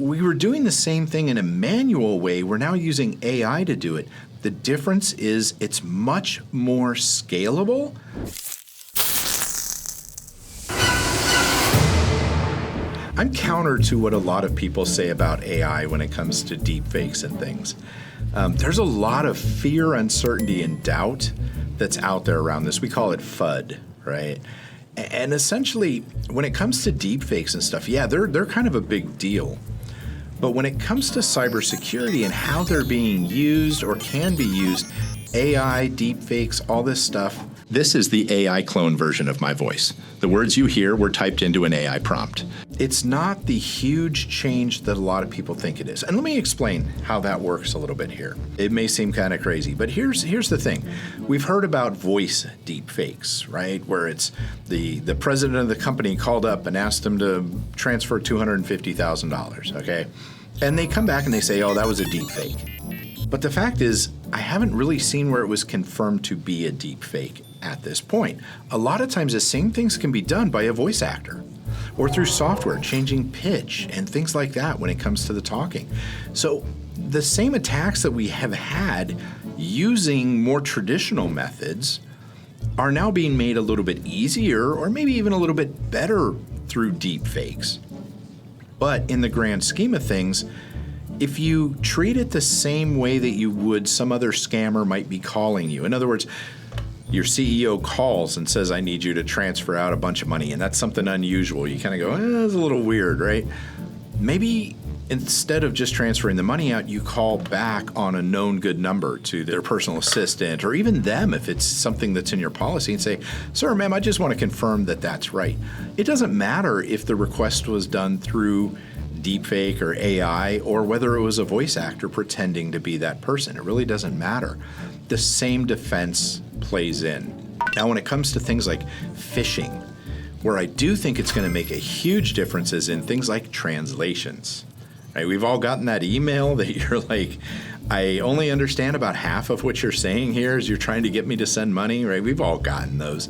we were doing the same thing in a manual way. We're now using AI to do it. The difference is it's much more scalable. I'm counter to what a lot of people say about AI when it comes to deepfakes and things. There's a lot of fear, uncertainty, and doubt that's out there around this. We call it FUD, right? And essentially, when it comes to deepfakes and stuff, yeah, they're kind of a big deal. But when it comes to cybersecurity and how they're being used or can be used, AI, deepfakes, all this stuff, this is the AI clone version of my voice. The words you hear were typed into an AI prompt. It's not the huge change that a lot of people think it is. And let me explain how that works a little bit here. It may seem kind of crazy, but here's the thing. We've heard about voice deepfakes, right? Where it's the president of the company called up and asked him to transfer $250,000, okay? And they come back and they say, oh, that was a deepfake. But the fact is, I haven't really seen where it was confirmed to be a deepfake at this point. A lot of times the same things can be done by a voice actor or through software, changing pitch and things like that when it comes to the talking. So the same attacks that we have had using more traditional methods are now being made a little bit easier or maybe even a little bit better through deepfakes. But in the grand scheme of things, if you treat it the same way that you would some other scammer might be calling you, in other words, your CEO calls and says, I need you to transfer out a bunch of money, and that's something unusual. You kind of go, that's a little weird, right? Maybe instead of just transferring the money out, you call back on a known good number to their personal assistant or even them if it's something that's in your policy and say, sir, ma'am, I just want to confirm that that's right. It doesn't matter if the request was done through deepfake or AI or whether it was a voice actor pretending to be that person. It really doesn't matter. The same defense plays in. Now, when it comes to things like phishing, where I do think it's going to make a huge difference is in things like translations. Right? We've all gotten that email that you're like, I only understand about half of what you're saying here as you're trying to get me to send money, right? We've all gotten those.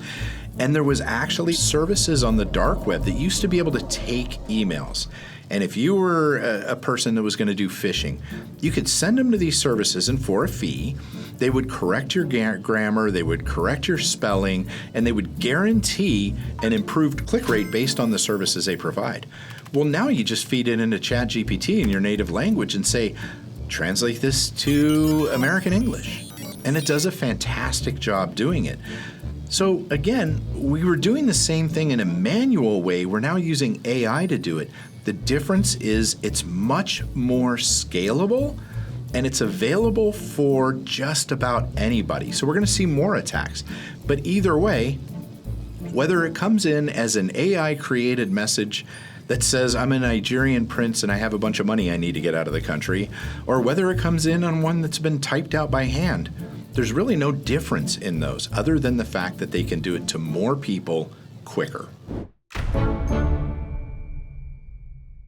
And there was actually services on the dark web that used to be able to take emails. And if you were a person that was going to do phishing, you could send them to these services, and for a fee, they would correct your grammar, they would correct your spelling, and they would guarantee an improved click rate based on the services they provide. Well, now you just feed it into ChatGPT in your native language and say, translate this to American English. And it does a fantastic job doing it. So again, we were doing the same thing in a manual way. We're now using AI to do it. The difference is it's much more scalable and it's available for just about anybody. So we're going to see more attacks. But either way, whether it comes in as an AI created message that says I'm a Nigerian prince and I have a bunch of money I need to get out of the country, or whether it comes in on one that's been typed out by hand, there's really no difference in those other than the fact that they can do it to more people quicker.